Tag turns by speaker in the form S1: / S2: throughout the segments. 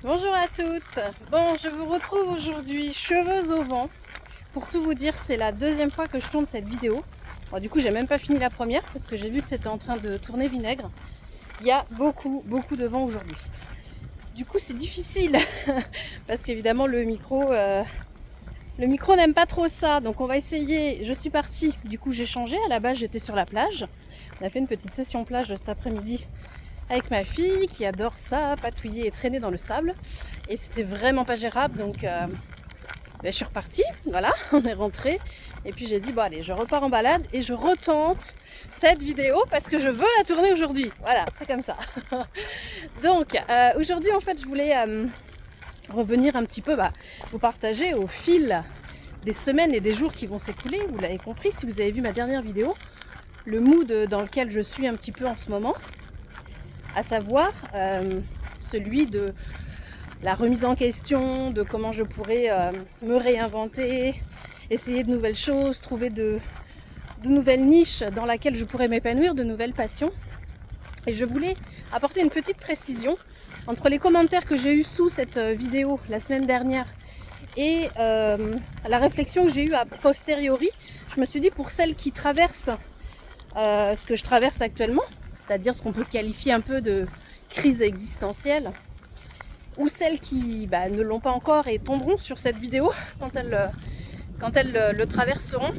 S1: Bonjour à toutes. Bon, je vous retrouve aujourd'hui cheveux au vent. Pour tout vous dire, c'est la deuxième fois que je tourne cette vidéo. Bon, du coup, j'ai même pas fini la première parce que j'ai vu que c'était en train de tourner vinaigre. Il y a beaucoup de vent aujourd'hui. Du coup, c'est difficile parce qu'évidemment le micro n'aime pas trop ça. Donc on va essayer. Je suis partie. Du coup, j'ai changé. À la base, j'étais sur la plage. On a fait une petite session plage cet après-midi avec ma fille qui adore ça, patouiller et traîner dans le sable. Et c'était vraiment pas gérable, donc je suis repartie, voilà, on est rentré. Et puis j'ai dit, bon allez, je repars en balade et je retente cette vidéo parce que je veux la tourner aujourd'hui. Voilà, c'est comme ça. Donc aujourd'hui en fait je voulais revenir un petit peu, vous partager au fil des semaines et des jours qui vont s'écouler. Vous l'avez compris si vous avez vu ma dernière vidéo, le mood dans lequel je suis un petit peu en ce moment. À savoir celui de la remise en question, de comment je pourrais me réinventer, essayer de nouvelles choses, trouver de nouvelles niches dans lesquelles je pourrais m'épanouir, de nouvelles passions. Et je voulais apporter une petite précision entre les commentaires que j'ai eus sous cette vidéo la semaine dernière et la réflexion que j'ai eue a posteriori. Je me suis dit, pour celles qui traversent ce que je traverse actuellement, c'est-à-dire ce qu'on peut qualifier un peu de crise existentielle, ou celles qui ne l'ont pas encore et tomberont sur cette vidéo quand elles le traverseront.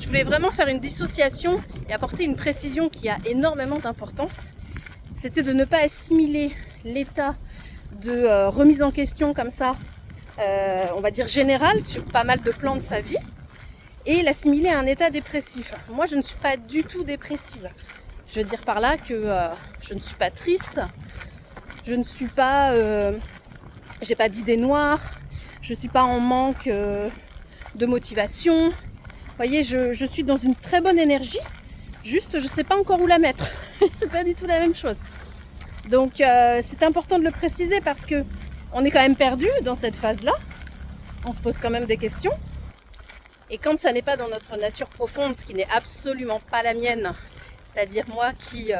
S1: Je voulais vraiment faire une dissociation et apporter une précision qui a énormément d'importance. C'était de ne pas assimiler l'état de remise en question comme ça, on va dire général, sur pas mal de plans de sa vie, et l'assimiler à un état dépressif. Moi, je ne suis pas du tout dépressive. Je veux dire par là que je ne suis pas triste, je ne suis pas, j'ai pas d'idées noires, je ne suis pas en manque de motivation. Vous voyez, je suis dans une très bonne énergie, juste je ne sais pas encore où la mettre. C'est pas du tout la même chose. Donc c'est important de le préciser parce que on est quand même perdu dans cette phase-là. On se pose quand même des questions. Et quand ça n'est pas dans notre nature profonde, ce qui n'est absolument pas la mienne, c'est-à-dire moi qui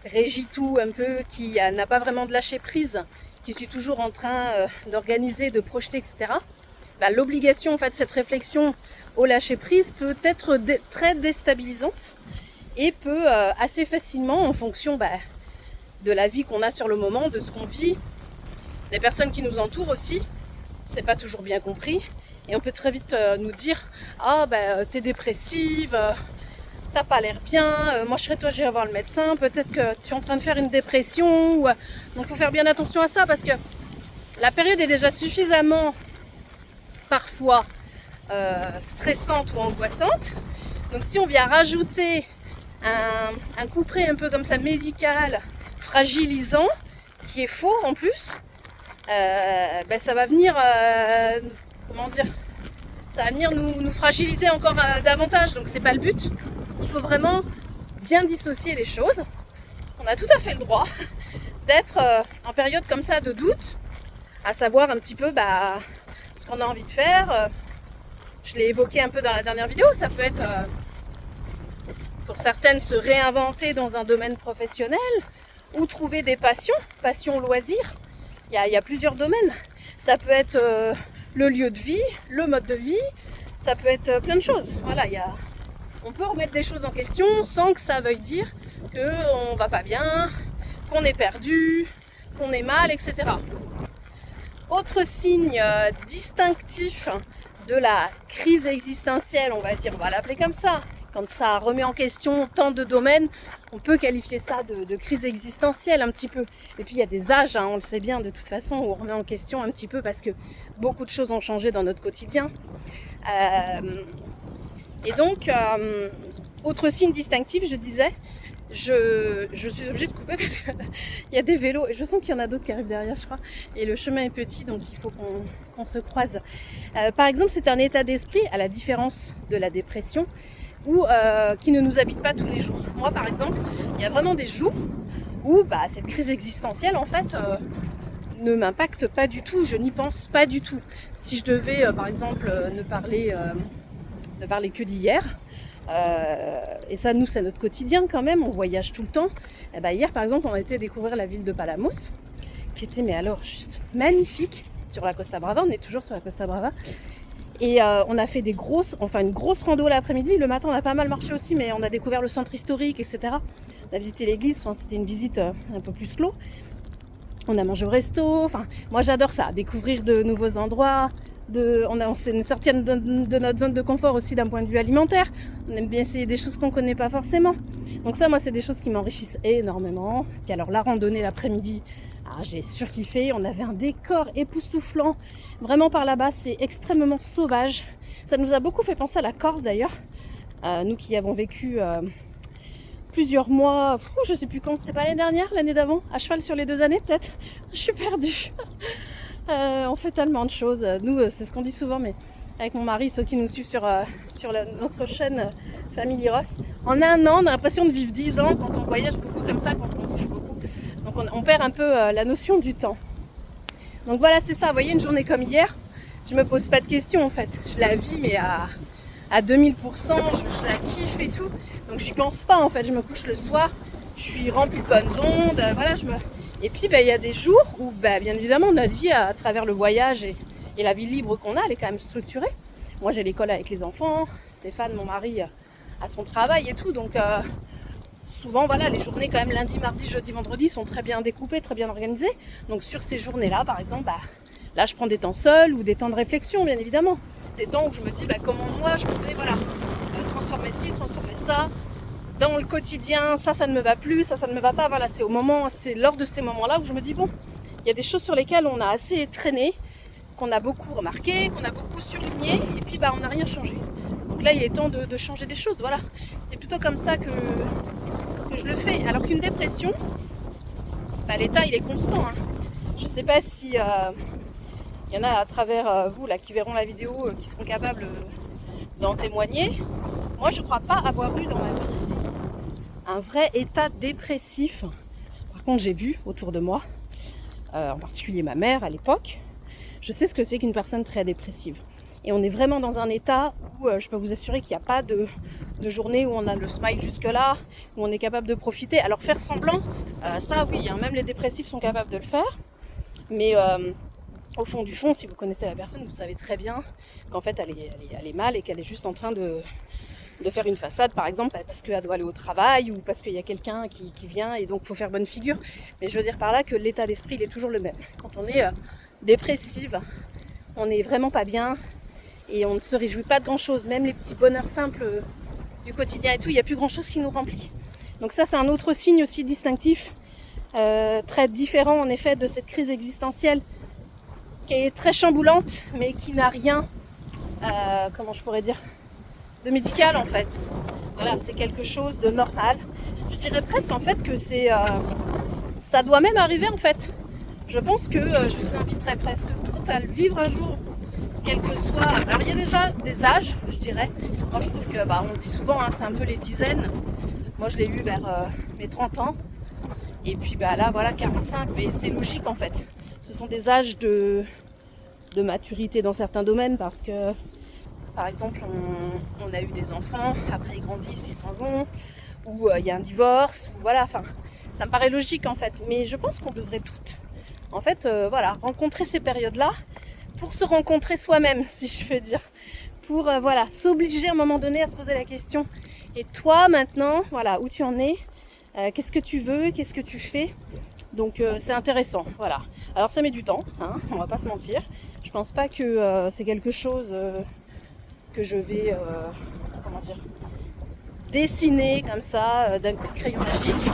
S1: régit tout un peu, qui n'a pas vraiment de lâcher prise, qui suis toujours en train d'organiser, de projeter, etc. L'obligation, en fait, cette réflexion au lâcher prise peut être très déstabilisante et peut assez facilement, en fonction de la vie qu'on a sur le moment, de ce qu'on vit, des personnes qui nous entourent aussi, c'est pas toujours bien compris. Et on peut très vite nous dire « Ah, t'es dépressive, t'as pas l'air bien, moi je serais toi, j'irai voir le médecin, peut-être que tu es en train de faire une dépression. » Donc il faut faire bien attention à ça parce que la période est déjà suffisamment parfois stressante ou angoissante. Donc si on vient rajouter un couperet un peu comme ça médical, fragilisant, qui est faux en plus, ça va venir... ça va venir nous fragiliser encore davantage, donc c'est pas le but. Il faut vraiment bien dissocier les choses. On a tout à fait le droit d'être en période comme ça de doute, à savoir un petit peu ce qu'on a envie de faire. Je l'ai évoqué un peu dans la dernière vidéo, ça peut être pour certaines se réinventer dans un domaine professionnel ou trouver des passions loisirs. Il y a plusieurs domaines. Ça peut être le lieu de vie, le mode de vie, ça peut être plein de choses. Voilà, on peut remettre des choses en question sans que ça veuille dire qu'on va pas bien, qu'on est perdu, qu'on est mal, etc. Autre signe distinctif de la crise existentielle, on va l'appeler comme ça, quand ça remet en question tant de domaines, on peut qualifier ça de crise existentielle un petit peu. Et puis il y a des âges, on le sait bien de toute façon, où on remet en question un petit peu parce que beaucoup de choses ont changé dans notre quotidien. Et donc, autre signe distinctif, je disais, je suis obligée de couper parce qu'il y a des vélos et je sens qu'il y en a d'autres qui arrivent derrière, je crois. Et le chemin est petit, donc il faut qu'on se croise. Par exemple, c'est un état d'esprit, à la différence de la dépression, qui ne nous habite pas tous les jours. Moi, par exemple, il y a vraiment des jours où cette crise existentielle, en fait, ne m'impacte pas du tout. Je n'y pense pas du tout. Si je devais, par exemple, ne parler que d'hier, et ça, nous, c'est notre quotidien quand même. On voyage tout le temps. Et hier, par exemple, on a été découvrir la ville de Palamos, qui était mais alors juste magnifique sur la Costa Brava. On est toujours sur la Costa Brava. Et on a fait une grosse rando l'après-midi. Le matin, on a pas mal marché aussi, mais on a découvert le centre historique, etc. On a visité l'église, enfin, c'était une visite un peu plus slow. On a mangé au resto. Enfin, moi, j'adore ça, découvrir de nouveaux endroits. On s'est sorti de notre zone de confort aussi d'un point de vue alimentaire. On aime bien essayer des choses qu'on ne connaît pas forcément. Donc ça, moi, c'est des choses qui m'enrichissent énormément. Puis alors, la randonnée l'après-midi, j'ai surkiffé. On avait un décor époustouflant. Vraiment par là-bas, c'est extrêmement sauvage. Ça nous a beaucoup fait penser à la Corse d'ailleurs. Nous qui avons vécu plusieurs mois, je sais plus quand, c'était pas l'année dernière, l'année d'avant, à cheval sur les 2 années peut-être. Je suis perdue. On fait tellement de choses. Nous, c'est ce qu'on dit souvent, mais avec mon mari, ceux qui nous suivent sur notre chaîne Family Ross, en un an, on a l'impression de vivre 10 ans quand on voyage beaucoup comme ça, quand on bouge beaucoup. Donc on perd un peu la notion du temps. Donc voilà, c'est ça. Vous voyez, une journée comme hier, je me pose pas de questions en fait. Je la vis, mais à 2000%, je la kiffe et tout. Donc je n'y pense pas en fait. Je me couche le soir, je suis remplie de bonnes ondes. Voilà, Et puis il y a des jours où bien évidemment notre vie à travers le voyage et la vie libre qu'on a, elle est quand même structurée. Moi j'ai l'école avec les enfants, Stéphane, mon mari, a son travail et tout. Donc souvent voilà, les journées quand même lundi, mardi, jeudi, vendredi sont très bien découpées, très bien organisées. Donc sur ces journées-là, par exemple, là je prends des temps seuls ou des temps de réflexion bien évidemment. Des temps où je me dis comment moi je pourrais transformer ci, transformer ça. Dans le quotidien, ça ne me va plus, ça ne me va pas. Voilà, c'est lors de ces moments-là où je me dis il y a des choses sur lesquelles on a assez traîné, qu'on a beaucoup remarqué, qu'on a beaucoup surligné, et puis on n'a rien changé. Donc là, il est temps de changer des choses. Voilà, c'est plutôt comme ça que je le fais. Alors qu'une dépression, l'état il est constant. Je sais pas si il y en a à travers vous là qui verront la vidéo, qui seront capables d'en témoigner. Moi, je crois pas avoir eu dans ma vie un vrai état dépressif. Par contre, j'ai vu autour de moi, en particulier ma mère à l'époque, je sais ce que c'est qu'une personne très dépressive. Et on est vraiment dans un état où je peux vous assurer qu'il n'y a pas de journée où on a le smile jusque-là, où on est capable de profiter. Alors faire semblant, ça oui, même les dépressifs sont capables de le faire. Mais au fond du fond, si vous connaissez la personne, vous savez très bien qu'en fait elle est mal et qu'elle est juste en train de faire une façade, par exemple, parce qu'elle doit aller au travail ou parce qu'il y a quelqu'un qui vient et donc il faut faire bonne figure. Mais je veux dire par là que l'état d'esprit, il est toujours le même. Quand on est dépressive, on n'est vraiment pas bien et on ne se réjouit pas de grand-chose. Même les petits bonheurs simples du quotidien et tout, il n'y a plus grand-chose qui nous remplit. Donc ça, c'est un autre signe aussi distinctif, très différent en effet de cette crise existentielle qui est très chamboulante, mais qui n'a rien, comment je pourrais dire, de médical en fait. Voilà, c'est quelque chose de normal. Je dirais presque en fait que ça doit même arriver en fait. Je pense que je vous inviterais presque toutes à le vivre un jour, quel que soit. Alors il y a déjà des âges, je dirais. Moi je trouve que on dit souvent, c'est un peu les dizaines. Moi je l'ai eu vers mes 30 ans. Et puis là voilà 45, mais c'est logique en fait. Ce sont des âges de maturité dans certains domaines parce que par exemple, on a eu des enfants, après ils grandissent, ils s'en vont, ou il y a un divorce, ou voilà, ça me paraît logique en fait. Mais je pense qu'on devrait toutes, en fait, rencontrer ces périodes-là pour se rencontrer soi-même, si je peux dire. Pour, s'obliger à un moment donné à se poser la question. Et toi, maintenant, où tu en es, qu'est-ce que tu veux, qu'est-ce que tu fais ? Donc c'est intéressant, voilà. Alors ça met du temps, on va pas se mentir. Je pense pas que c'est quelque chose... que je vais dessiner comme ça d'un coup de crayon magique.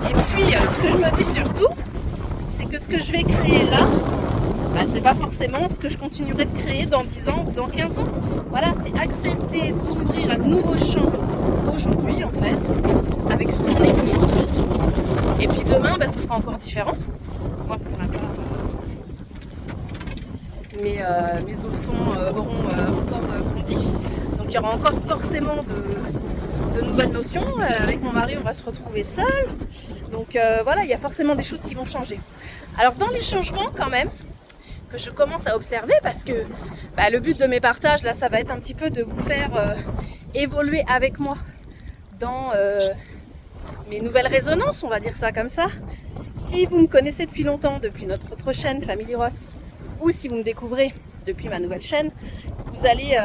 S1: Et puis ce que je me dis surtout, c'est que ce que je vais créer là, c'est pas forcément ce que je continuerai de créer dans 10 ans ou dans 15 ans. Voilà, c'est accepter de s'ouvrir à de nouveaux champs aujourd'hui en fait, avec ce qu'on est aujourd'hui. Et puis demain, ce sera encore différent. Moi pour ma part, mes enfants auront encore grandi. Donc il y aura encore forcément de nouvelles notions. Avec mon mari, on va se retrouver seul. Donc il y a forcément des choses qui vont changer. Alors dans les changements quand même, que je commence à observer, parce que le but de mes partages, là, ça va être un petit peu de vous faire évoluer avec moi dans mes nouvelles résonances, on va dire ça comme ça. Si vous me connaissez depuis longtemps, depuis notre autre chaîne Family Ross, ou si vous me découvrez depuis ma nouvelle chaîne, vous allez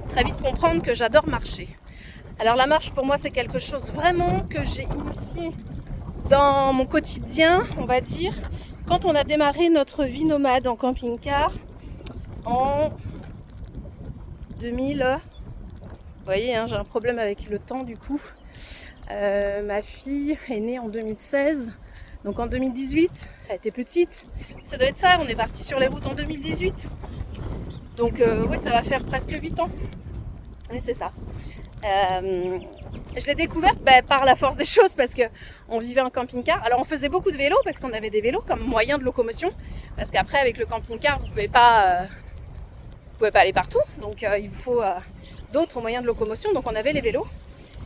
S1: très vite comprendre que j'adore marcher. Alors la marche pour moi c'est quelque chose vraiment que j'ai initié dans mon quotidien, on va dire, quand on a démarré notre vie nomade en camping-car en 2000. Vous voyez, hein, j'ai un problème avec le temps du coup. Ma fille est née en 2016, donc en 2018, elle était petite. Ça doit être ça, on est parti sur les routes en 2018. Donc oui, ça va faire presque 8 ans. Mais c'est ça. Je l'ai découverte par la force des choses parce qu'on vivait en camping-car. Alors on faisait beaucoup de vélo parce qu'on avait des vélos comme moyen de locomotion. Parce qu'après avec le camping-car, vous pouvez pas aller partout. Donc il vous faut d'autres moyens de locomotion. Donc on avait les vélos.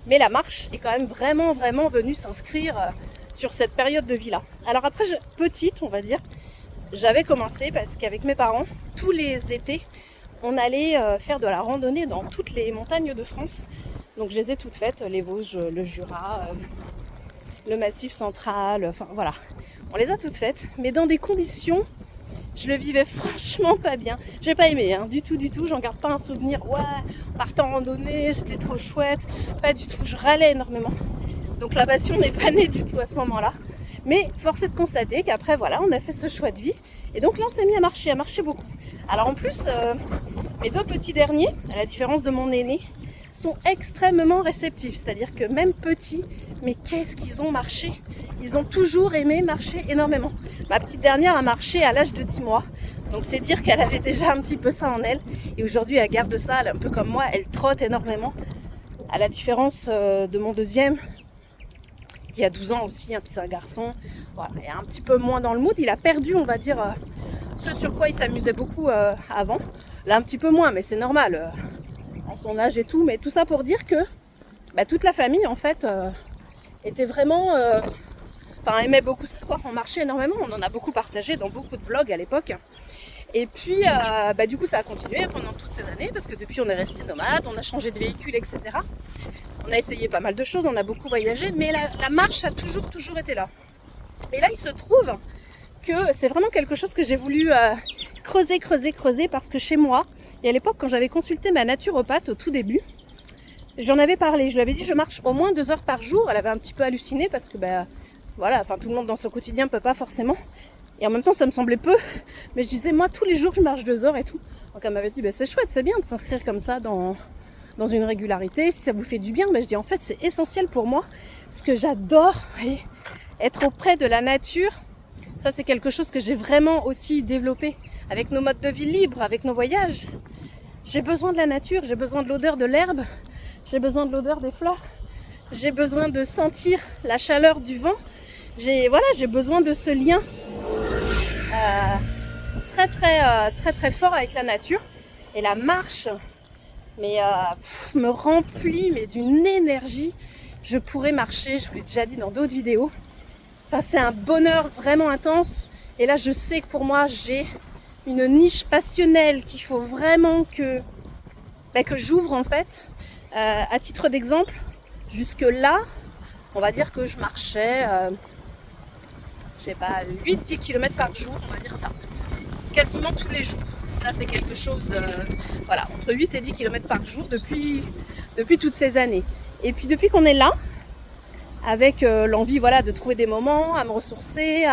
S1: Mais la marche est quand même vraiment venue s'inscrire sur cette période de vie-là. Alors après, petite, on va dire, j'avais commencé parce qu'avec mes parents, tous les étés, on allait faire de la randonnée dans toutes les montagnes de France. Donc je les ai toutes faites, les Vosges, le Jura, le Massif central, enfin voilà. On les a toutes faites, mais dans des conditions, je le vivais franchement pas bien. J'ai pas aimé, hein, du tout, j'en garde pas un souvenir. Ouais, partant en randonnée, c'était trop chouette. Pas du tout, je râlais énormément. Donc la passion n'est pas née du tout à ce moment-là. Mais force est de constater qu'après, voilà, on a fait ce choix de vie. Et donc là, on s'est mis à marcher beaucoup. Alors en plus, mes 2 petits derniers, à la différence de mon aîné, sont extrêmement réceptifs. C'est-à-dire que même petits, mais qu'est-ce qu'ils ont marché? Ils ont toujours aimé marcher énormément. Ma petite dernière a marché à l'âge de 10 mois. Donc c'est dire qu'elle avait déjà un petit peu ça en elle. Et aujourd'hui, elle garde ça, elle est un peu comme moi, elle trotte énormément. À la différence de mon deuxième, qui a 12 ans aussi, hein, puis c'est un garçon. Voilà, il est un petit peu moins dans le mood. Il a perdu, on va dire, ce sur quoi il s'amusait beaucoup avant. Là, un petit peu moins, mais c'est normal. À son âge et tout. Mais tout ça pour dire que toute la famille, en fait, était vraiment... aimait beaucoup ça, quoi. On marchait énormément. On en a beaucoup partagé dans beaucoup de vlogs à l'époque. Et puis, du coup, ça a continué pendant toutes ces années parce que depuis, on est resté nomade, on a changé de véhicule, etc. On a essayé pas mal de choses, on a beaucoup voyagé, mais la marche a toujours été là. Et là, il se trouve que c'est vraiment quelque chose que j'ai voulu creuser parce que chez moi, et à l'époque, quand j'avais consulté ma naturopathe au tout début, j'en avais parlé. Je lui avais dit, je marche au moins 2 heures par jour. Elle avait un petit peu halluciné parce que, tout le monde dans son quotidien ne peut pas forcément. Et en même temps, ça me semblait peu. Mais je disais, moi, tous les jours, je marche 2 heures et tout. Donc, elle m'avait dit, c'est chouette, c'est bien de s'inscrire comme ça dans une régularité. Si ça vous fait du bien, je dis, en fait, c'est essentiel pour moi. Parce que j'adore être auprès de la nature. Ça, c'est quelque chose que j'ai vraiment aussi développé avec nos modes de vie libres, avec nos voyages. J'ai besoin de la nature, j'ai besoin de l'odeur de l'herbe, j'ai besoin de l'odeur des fleurs, j'ai besoin de sentir la chaleur du vent. J'ai besoin de ce lien très fort avec la nature. Et la marche me remplit d'une énergie. Je pourrais marcher, je vous l'ai déjà dit dans d'autres vidéos. C'est un bonheur vraiment intense. Et là, je sais que pour moi, j'ai une niche passionnelle qu'il faut vraiment que j'ouvre en fait. À titre d'exemple, jusque là, on va dire que je marchais 8-10 km par jour, on va dire ça. Quasiment tous les jours. Ça, c'est quelque chose de... entre 8 et 10 km par jour depuis toutes ces années. Et puis depuis qu'on est là, avec l'envie de trouver des moments, à me ressourcer,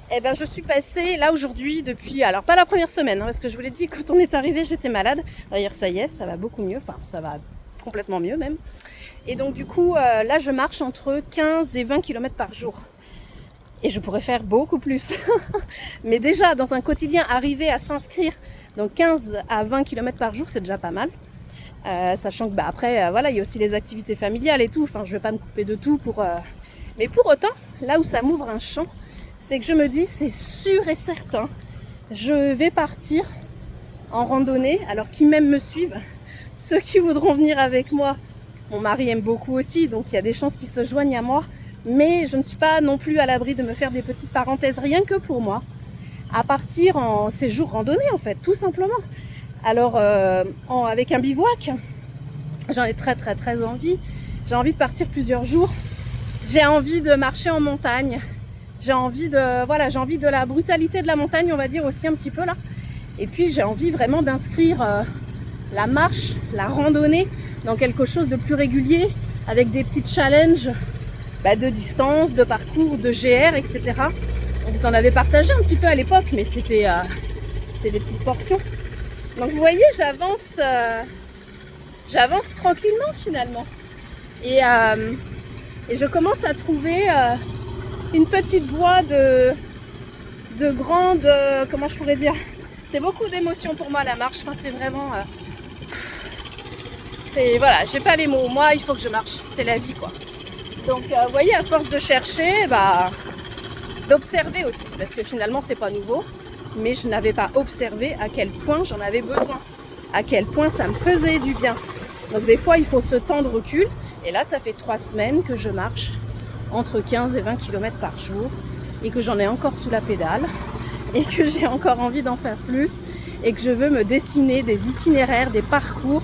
S1: je suis passée là aujourd'hui depuis... Alors pas la première semaine, parce que je vous l'ai dit, quand on est arrivé, j'étais malade. D'ailleurs, ça y est, ça va beaucoup mieux. Enfin, ça va complètement mieux même. Et donc du coup, là, je marche entre 15 et 20 km par jour. Et je pourrais faire beaucoup plus. Mais déjà, dans un quotidien, arriver à s'inscrire dans 15 à 20 km par jour, c'est déjà pas mal. Sachant que après, il y a aussi les activités familiales et tout. Enfin, je vais pas me couper de tout pour... Mais pour autant, là où ça m'ouvre un champ, c'est que je me dis, c'est sûr et certain, je vais partir en randonnée. Alors, qui même me suivent, ceux qui voudront venir avec moi, mon mari aime beaucoup aussi, donc il y a des chances qu'ils se joignent à moi. Mais je ne suis pas non plus à l'abri de me faire des petites parenthèses, rien que pour moi, à partir en séjour randonnée en fait, tout simplement. Alors, avec un bivouac, j'en ai très envie. J'ai envie de partir plusieurs jours J'ai envie de marcher en montagne. J'ai envie de la brutalité de la montagne, on va dire aussi un petit peu là. Et puis j'ai envie vraiment d'inscrire la marche, la randonnée dans quelque chose de plus régulier, avec des petits challenges de distance, de parcours, de GR, etc. On vous en avait partagé un petit peu à l'époque, mais c'était des petites portions. Donc vous voyez, j'avance tranquillement finalement. Et je commence à trouver une petite voie de grande, comment je pourrais dire, c'est beaucoup d'émotions pour moi la marche. Enfin, c'est vraiment, voilà, j'ai pas les mots. Moi, il faut que je marche, c'est la vie quoi. Donc, vous voyez, à force de chercher, d'observer aussi, parce que finalement, c'est pas nouveau, mais je n'avais pas observé à quel point j'en avais besoin, à quel point ça me faisait du bien. Donc, des fois, il faut ce temps de recul. Et là, ça fait 3 semaines que je marche entre 15 et 20 km par jour et que j'en ai encore sous la pédale et que j'ai encore envie d'en faire plus et que je veux me dessiner des itinéraires, des parcours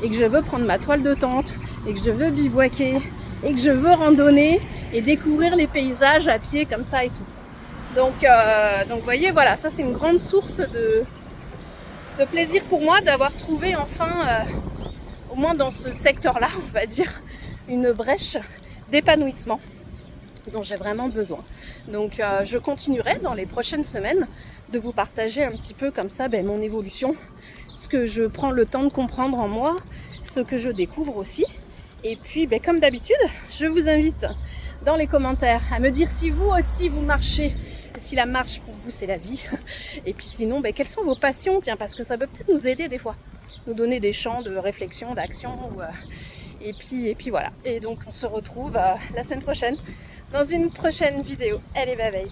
S1: et que je veux prendre ma toile de tente et que je veux bivouaquer et que je veux randonner et découvrir les paysages à pied comme ça et tout. Donc vous voyez, voilà, ça c'est une grande source de plaisir pour moi d'avoir trouvé enfin, au moins dans ce secteur-là, on va dire, une brèche d'épanouissement dont j'ai vraiment besoin. Donc je continuerai dans les prochaines semaines de vous partager un petit peu comme ça mon évolution, ce que je prends le temps de comprendre en moi, ce que je découvre aussi. Et puis comme d'habitude, je vous invite dans les commentaires à me dire si vous aussi vous marchez, si la marche pour vous c'est la vie. Et puis sinon, quelles sont vos passions? Tiens, parce que ça peut peut-être nous aider des fois, nous donner des champs de réflexion, d'action. Et puis voilà. Et donc on se retrouve la semaine prochaine dans une prochaine vidéo. Allez, bye bye.